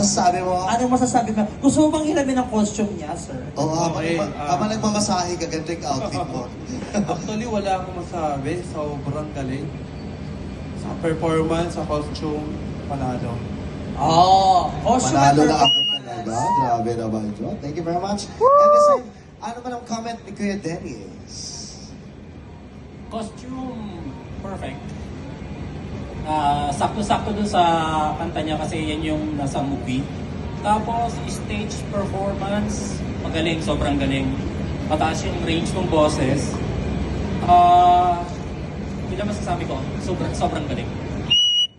Sabi mo? Ano masasabi mo? Gusto mo bang hiramin ang costume niya, sir? Oo, Okay, habang nagmamasahe ka, ganito yung outfit mo. Actually, wala akong masabi. Sobrang galing. Sa performance, sa costume, panalo. Costume Manalo and na ako performance. talaga. Grabe naman, John. Thank you very much. And this time, ano man ang comment ni Kuya Dennis? Costume, perfect. Sakto-sakto dun sa kanta niya kasi yan yung nasa movie. Tapos stage performance, magaling, sobrang galing. Mataas yung range ng boses. Hindi masasabi ko, sobrang galing.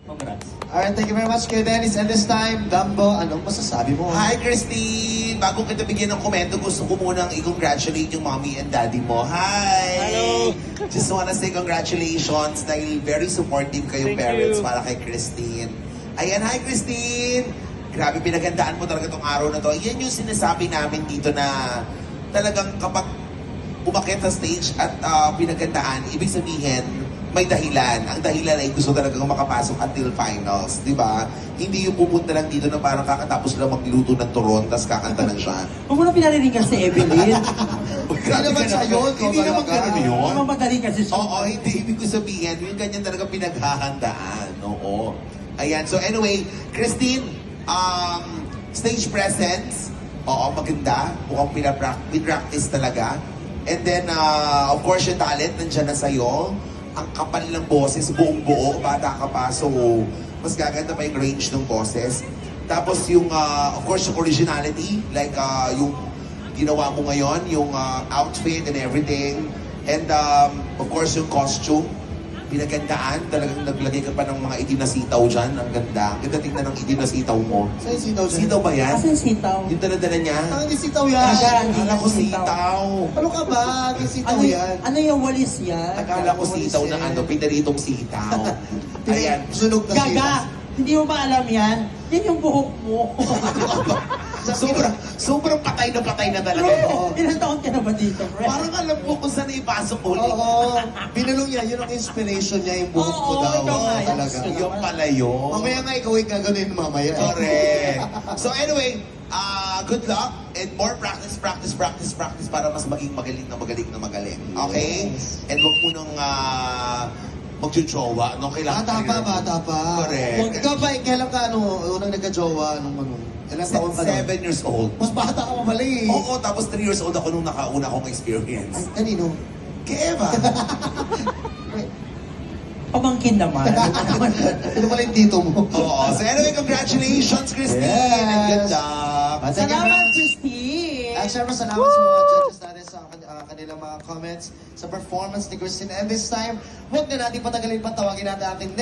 Congrats. Alright, thank you very much, Kuya Dennis. And this time, Dumbo, anong masasabi mo? Hi, Christine! Bago kita bigyan ng komento, gusto ko munang i-congratulate yung mommy and daddy mo. Hi! Hello! Just wanna say congratulations dahil very supportive kayong Thank parents you. para kay Christine. Ayan, hi Christine! Grabe, pinagandaan mo talaga tong araw na to. Yan yung sinasabi namin dito na talagang kapag umakyat sa stage at pinagandaan, ibig sabihin, may dahilan. Ang dahilan ay gusto talagang makapasok until finals, di ba? Hindi yung pupunta lang dito na parang kakatapos lang magluto ng turon, tapos kakanta lang siya. Huwag mo na pinarinig si Evelyn. Hindi naman siya yun. Hindi naman ganun yun. Huwag mo madali kasi siya. Oo, hindi. Ibig ko sabihin, yung ganyan talaga pinaghahandaan. Oo. Ayan. So anyway, Christine, stage presence, oo, maganda. Mukhang pinapractice talaga. And then, of course, yung talent nandiyan na sa'yo. Ang kapal ng boses, buong buo, bata ka pa, so mas gaganda pa yung range ng boses. Tapos yung, of course, yung originality, like yung ginawa mo ngayon, yung outfit and everything. And of course, yung costume, pinagandaan, talagang naglagay ka pa ng mga itim na sitaw dyan. Ang ganda. Ganda tingnan ng itim na sitaw mo. Saan yung sitaw dyan? Sitaw ba yan? Kasi sitaw. Yung dala-dala niya? Ah, hindi sitaw yan. Akala ko sitaw. Ano ka ba? Hindi sitaw Ano, yan. ano yung walis yan? Akala ko sitaw na ano, pinaritong sitaw. Ayan. Sunog na Gaga! Hindi mo ba alam yan? Yan yung buhok mo. Sobrang patay na talaga. Bro, ilang taon ka na ba dito, bro? Parang alam mo kung saan ipasok ulit. Oo. Binulong niya, yun ang inspiration niya, yung buhok ko Oo, daw. ikaw nga, Oo, talaga. yes. Yung pala yun. Mamaya nga ikaw ay gagawin mamaya. Correct. So anyway, good luck and more practice para mas maging magaling na magaling. Okay? Yes. And wag mo nang magjujowa. No? Kailangan Bata pa. Correct. Ikaw ba, kailan ka, unang nagka-jowa, ilang taon ka 7 years old. Mas bata ka mabali. Oo, tapos 3 years old ako nung nakauna kong experience. Ay, kanino? Kay Eva. Pamangkin naman. Ano pala yung tito mo? Oo. So anyway, congratulations, Christine. Yes. And good luck. Salamat, Christine! At syempre, salamat sa mga judges natin sa kanilang mga comments sa performance ni Christine. And this time, huwag na natin patagalin pa, tawagin natin ating next